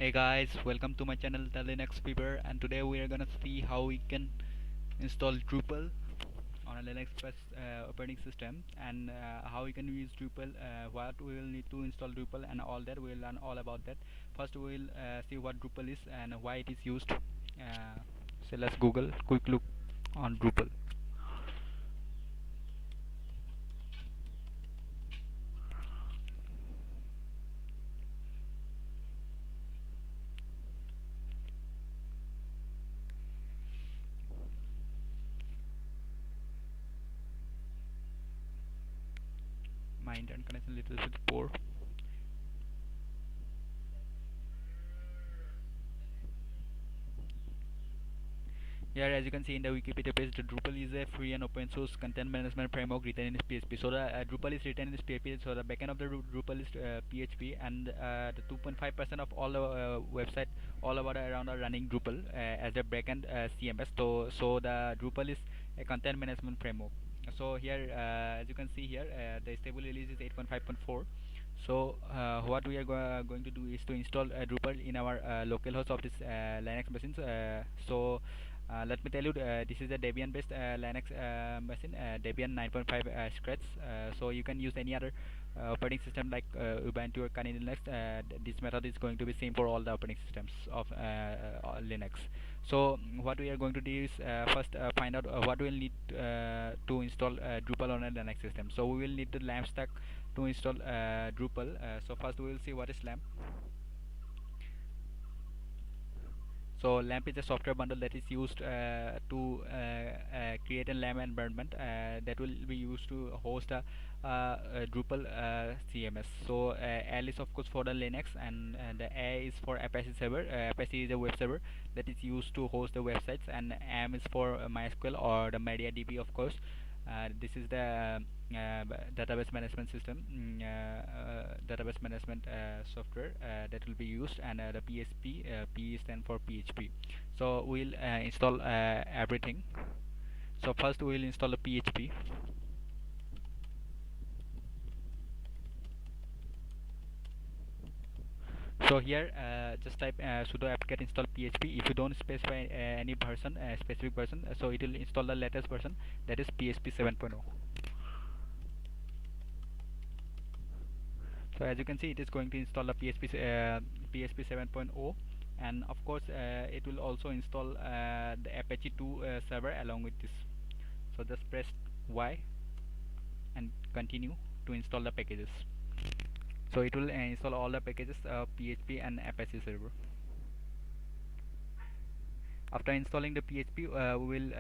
Hey guys, welcome to my channel The Linux Fever, and today we are gonna see how we can install Drupal on a Linux operating system, and how we can use Drupal, what we will need to install Drupal and all that. We'll learn all about that. First we will see what Drupal is and why it is used. So let's Google quick look on Drupal. My internet connection little bit poor. Here, as you can see in the Wikipedia page, the Drupal is a free and open source content management framework written in PHP. So the Drupal is written in PHP. So the backend of the Drupal is PHP, and the 2.5% of all the website all over around are running Drupal as the backend CMS. So the Drupal is a content management framework. So here, as you can see here, the stable release is 8.5.4. So what we are going to do is to install Drupal in our local host of this Linux machines. Let me tell you, this is a Debian based Linux machine, Debian 9.5 scratch. So you can use any other operating system like Ubuntu or Kali Linux. This method is going to be same for all the operating systems of Linux. So what we are going to do is first find out what we will need to install Drupal on a Linux system. So we will need the LAMP stack to install Drupal. So first we will see what is LAMP. So LAMP is a software bundle that is used to create a LAMP environment that will be used to host a Drupal CMS. So L is of course for the Linux, and the A is for Apache server. Apache is a web server that is used to host the websites, and M is for MySQL or the MariaDB, of course. This is the database management system, database management software that will be used, and the PSP, P stand for PHP. So we'll install everything. So first we'll install the PHP. So here just type sudo apt-get install php. If you don't specify any version, specific version, so it will install the latest version, that is PHP 7.0. So as you can see, it is going to install the PHP 7.0, and of course it will also install the Apache 2 server along with this. So just press Y and continue to install the packages. So it will install all the packages of PHP and Apache server. After installing the PHP, we will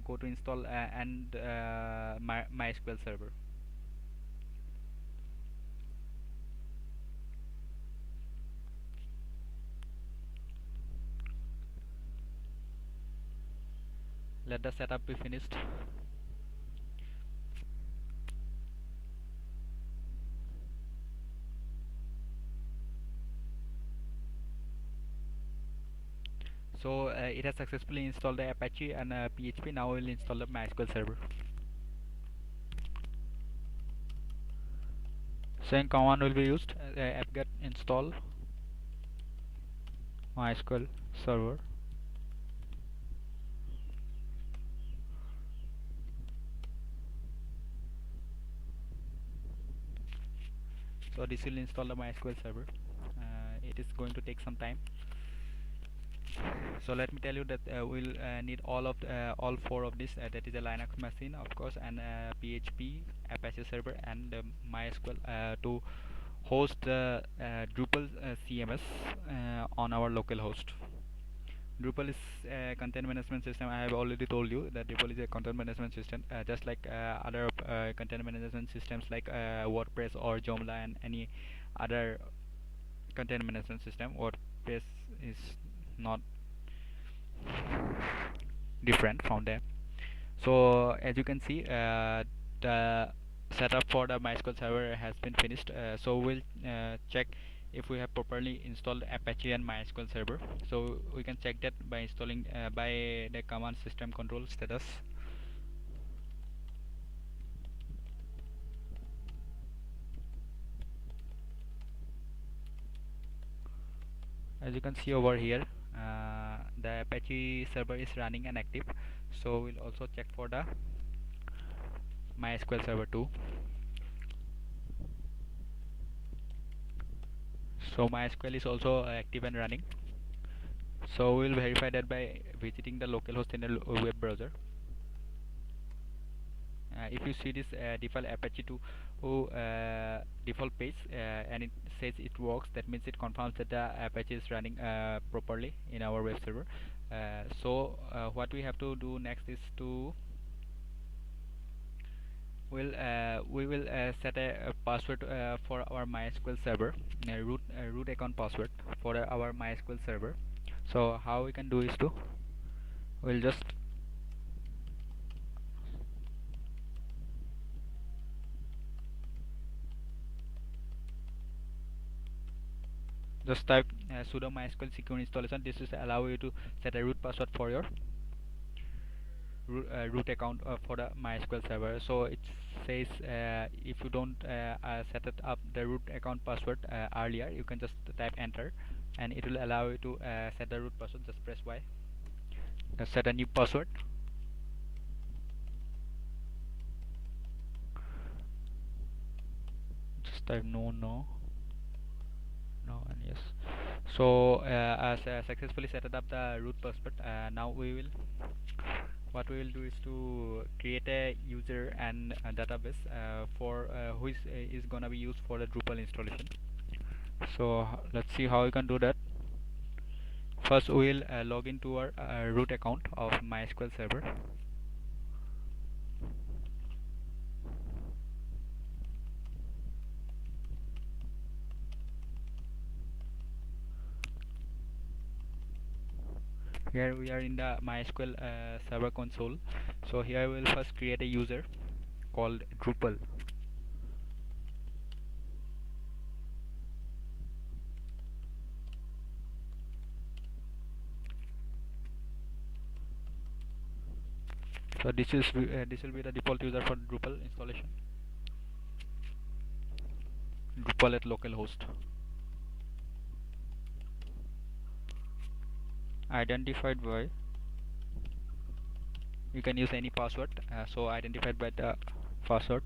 go to install MySQL server. Let the setup be finished. So it has successfully installed the Apache and PHP. Now we'll install the MySQL server. Same command will be used: apt-get install MySQL server. So this will install the MySQL server. It is going to take some time. So let me tell you that we'll need all four of this. That is a Linux machine, of course, and PHP, Apache server, and MySQL to host the Drupal CMS on our local host. Drupal is a content management system. I have already told you that Drupal is a content management system, just like other content management systems like WordPress or Joomla and any other content management system. WordPress is not different from them. So as you can see, the setup for the MySQL server has been finished. So we'll check if we have properly installed Apache and MySQL server. So we can check that by installing by the command system control status. As you can see over here, the Apache server is running and active, so we'll also check for the MySQL server too. So MySQL is also active and running, so we'll verify that by visiting the localhost in the web browser. If you see this default Apache 2 default page and it says it works, that means it confirms that the Apache is running properly in our web server. So what we have to do next is to we will set a password for our MySQL server, root account password for our MySQL server. So how we can do is to we'll just type sudo mysql secure installation. This is allow you to set a root password for your root account for the MySQL server. So it says if you don't set it up the root account password earlier, you can just type enter and it will allow you to set the root password. Just press Y, set a new password. Just type no and yes. So as successfully set up the root password, now what we will do is to create a user and a database for which is gonna be used for the Drupal installation. So let's see how we can do that. First we will log into our root account of MySQL server. Here we are in the MySQL server console. So here we will first create a user called Drupal. So this will be the default user for Drupal installation. Drupal at localhost. Identified by, you can use any password, so identified by the password.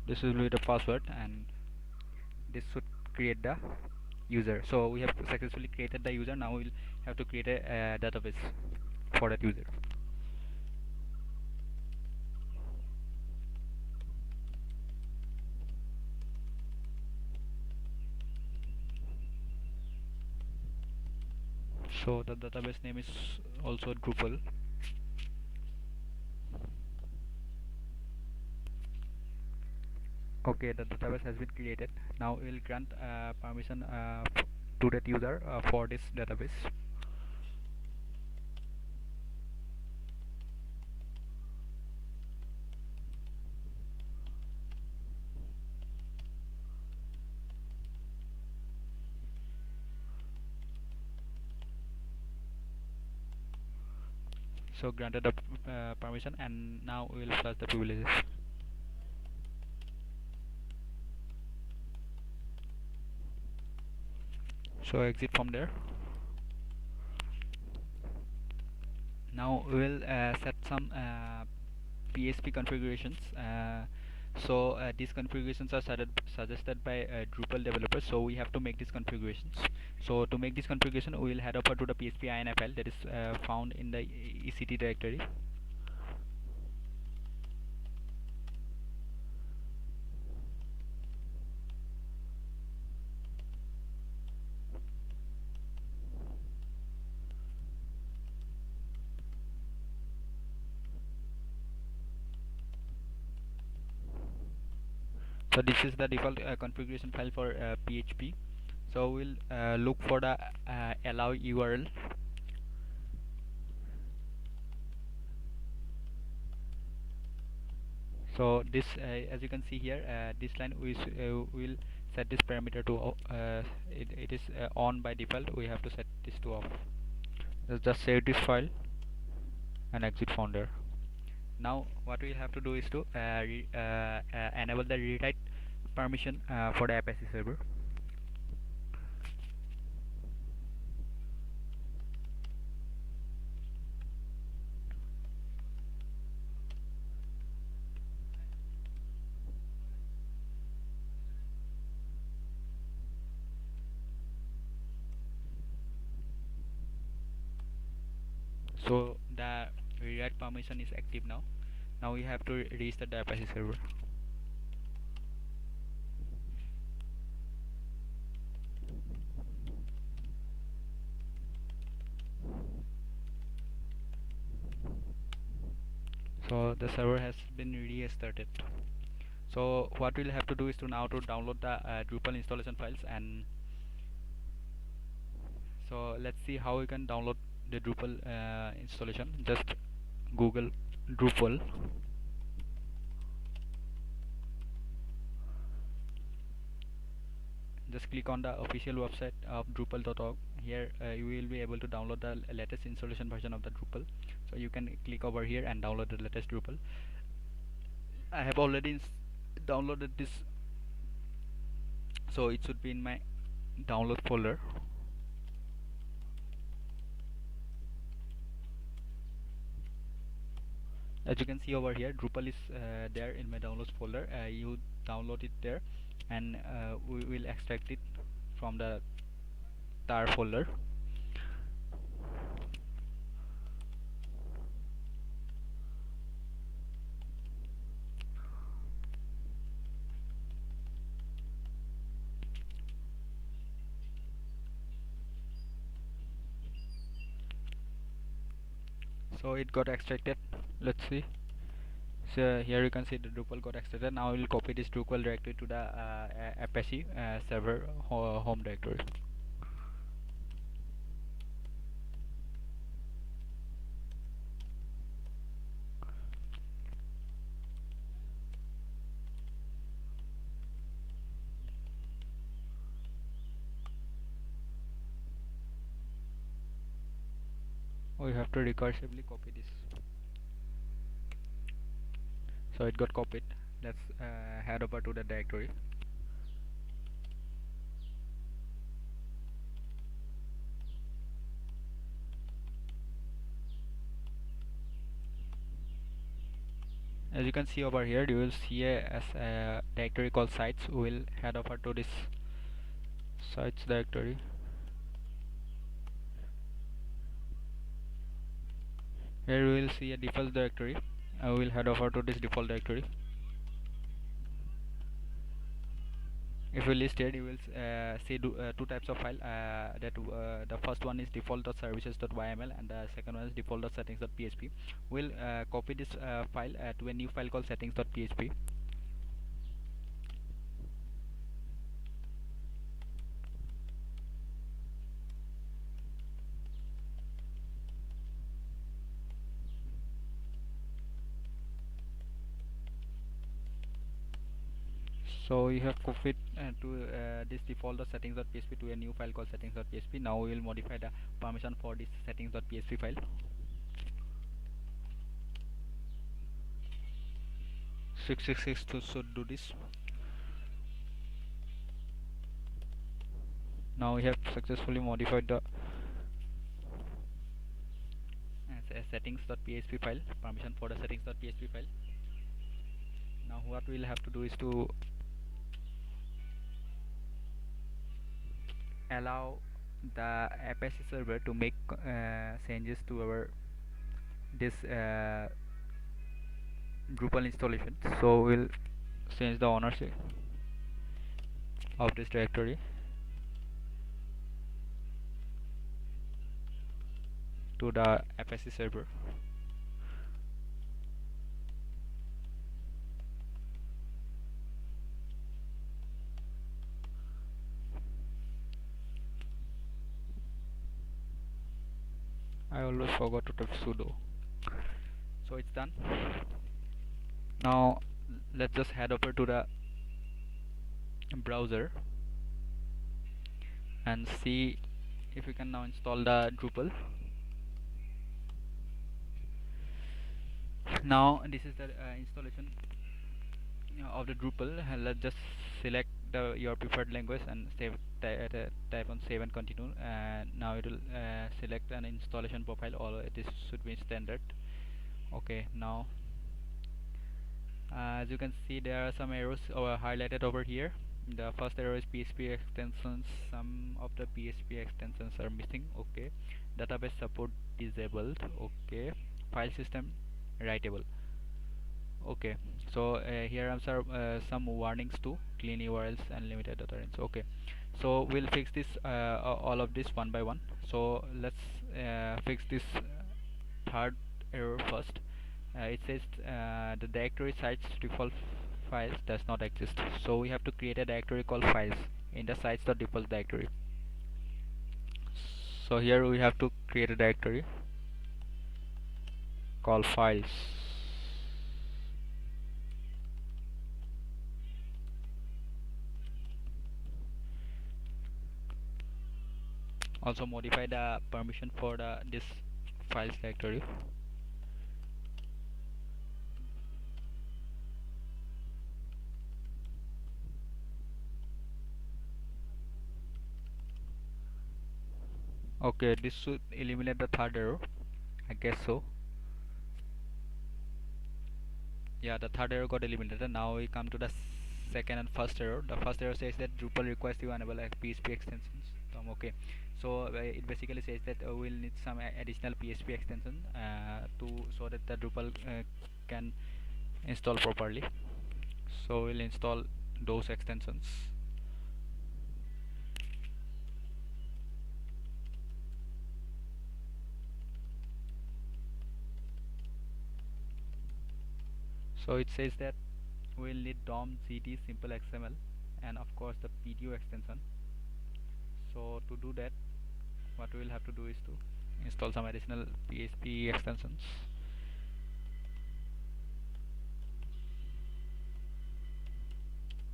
This will be the password and this should create the user. So we have successfully created the user. Now we'll have to create a database for that user. So the database name is also Drupal. Okay, the database has been created. Now we will grant permission to that user for this database. So granted the permission, and now we will flash the privileges. So exit from there. Now we will set some Psp configurations. So these configurations are suggested by Drupal developers, so we have to make these configurations. So to make this configuration, we will head over to the php ini file that is found in the ect directory. So this is the default configuration file for PHP. So we'll look for the allow URL. So this, as you can see here, this line we will set this parameter to it is on by default. We have to set this to off. Let's just save this file and exit from there. Now what we have to do is to enable the rewrite permission for the Apache server. So the rewrite permission is active now. Now we have to restart the Apache server. So the server has been restarted. So what we'll have to do is to now to download the Drupal installation files, and so let's see how we can download the Drupal installation. Just Google Drupal. Just click on the official website of drupal.org. Here you will be able to download the latest installation version of the Drupal. So you can click over here and download the latest Drupal. I have already downloaded this, so it should be in my download folder. As you can see over here, Drupal is there in my downloads folder. You download it there, and we will extract it from the tar folder. So it got extracted. Let's see. So here you can see the Drupal got extracted. Now we will copy this Drupal directory to the Apache server home directory. We have to recursively copy this. So it got copied. Let's head over to the directory. As you can see over here, you will see a directory called sites. We will head over to this sites directory. Here we will see a default directory. I will head over to this default directory. If you list here, you will see two types of file. The first one is default.services.yml, and the second one is default.settings.php. We'll copy this file to a new file called settings.php. So you have copied to this default.settings.php to a new file called settings.php. Now we will modify the permission for this settings.php file. 666 should do this. Now we have successfully modified the settings.php file, permission for the settings.php file. Now what we'll have to do is to allow the Apache server to make changes to our this Drupal installation. So we'll change the ownership of this directory to the Apache server. I always forgot to type sudo. So it's done. Now let's just head over to the browser and see if we can now install the Drupal. Now this is the installation of the Drupal. Let's just select your preferred language and type on save and continue. Now it will select an installation profile, or this should be standard. Okay, now as you can see, there are some errors highlighted over here. The first error is Psp extensions. Some of the Psp extensions are missing. Okay. Database support disabled. Okay. File system writable. Okay. So here are some warnings too. Clean URLs and limited data range. Okay. So we'll fix this all of this one by one. So let's fix this third error first. It says the directory sites default files does not exist, so we have to create a directory called files in the sites.default directory. So here we have to create a directory called files. Also modify the permission for this files directory. Okay, this should eliminate the third error, I guess so. Yeah, the third error got eliminated. Now we come to the second and first error. The first error says that Drupal requires you enable Psp extensions. Okay, so it basically says that we'll need some additional Psp extension to so that the Drupal can install properly. So we'll install those extensions. So it says that we'll need DOM GD simple XML and of course the PDO extension. So to do that, what we'll have to do is to install some additional Psp extensions.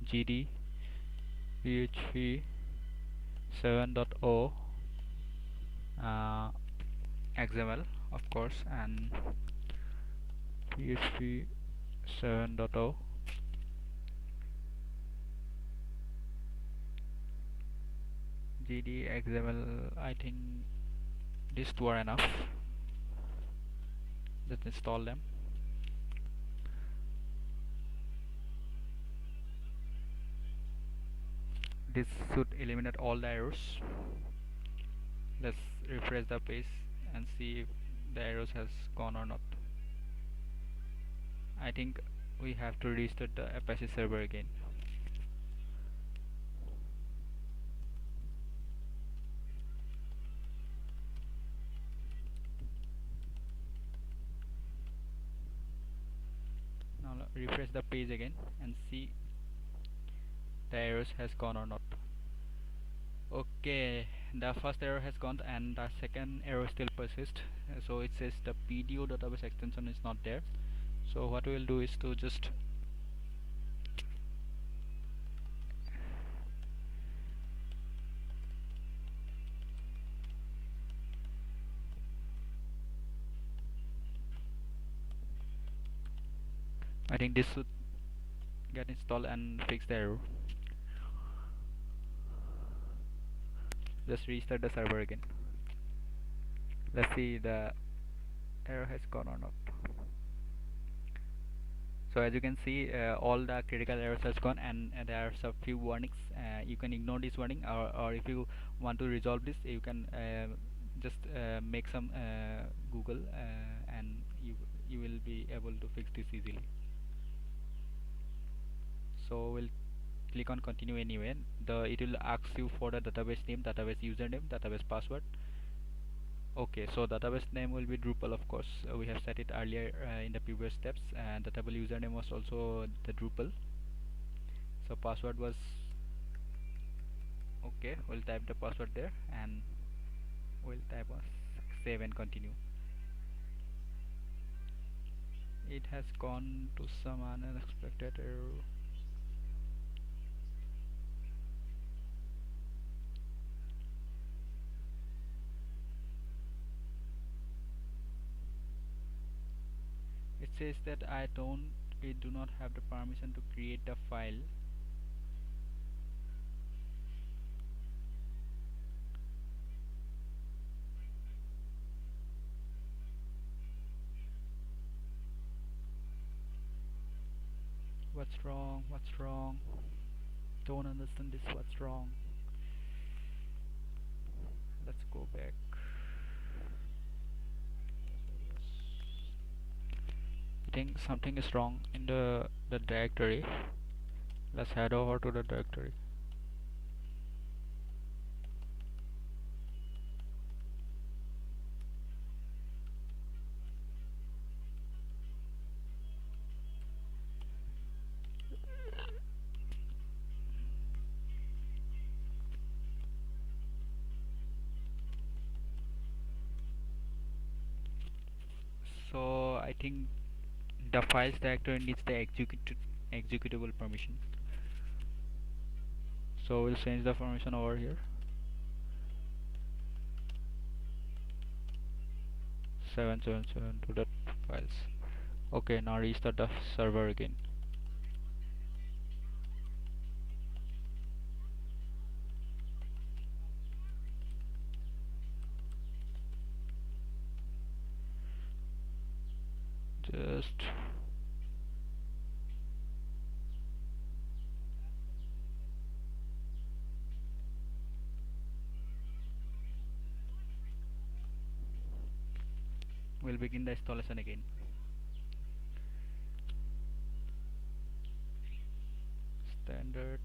GD PHP 7.0 XML of course, and PHP 7.0 GD XML. I think these two are enough. Let's install them. This should eliminate all the errors. Let's refresh the page and see if the errors has gone or not. I think we have to restart the Apache server again. Now refresh the page again and see the errors has gone or not. Okay, the first error has gone and the second error still persists. So it says the PDO database extension is not there. So what we will do is to just I think this should get installed and fix the error. Just restart the server again. Let's see the error has gone or not. So as you can see, all the critical errors has gone, and there are some few warnings. You can ignore this warning, or if you want to resolve this, you can just make some Google, and you will be able to fix this easily. So we'll click on continue anyway. It will ask you for the database name, database username, database password. Okay, so database name will be Drupal, of course. We have set it earlier in the previous steps, and the database username was also the Drupal. So password was okay. We'll type the password there and we'll type save and continue. It has gone to some unexpected error. It says that we do not have the permission to create the file. What's wrong? What's wrong? Don't understand this. What's wrong? Let's go back. I think something is wrong in the directory. Let's head over to the directory. So I think the files directory needs the executable permission. So we'll change the permission over here. 777 to the files. Okay, now restart the server again. Just we'll begin the installation again. Standard.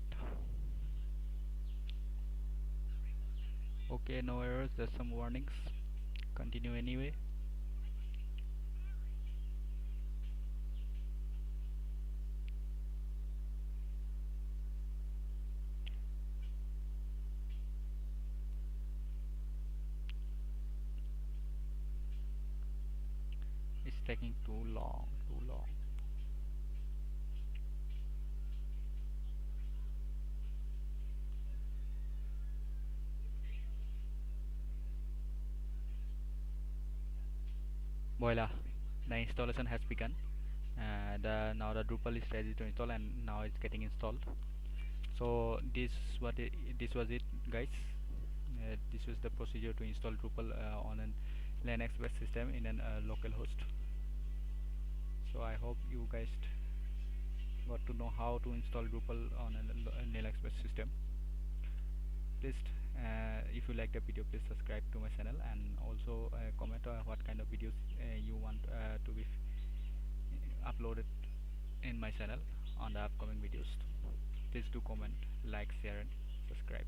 Okay, no errors. There's some warnings. Continue anyway. It's taking too long, too long. Voila, the installation has begun. Now the Drupal is ready to install, and now it's getting installed. So this was it, guys. This was the procedure to install Drupal on an Linux-based system in a local host. So I hope you guys got to know how to install Drupal on a Linux-based system. Please, if you like the video, please subscribe to my channel, and also comment what kind of videos you want to be uploaded in my channel on the upcoming videos. Please do comment, like, share, and subscribe.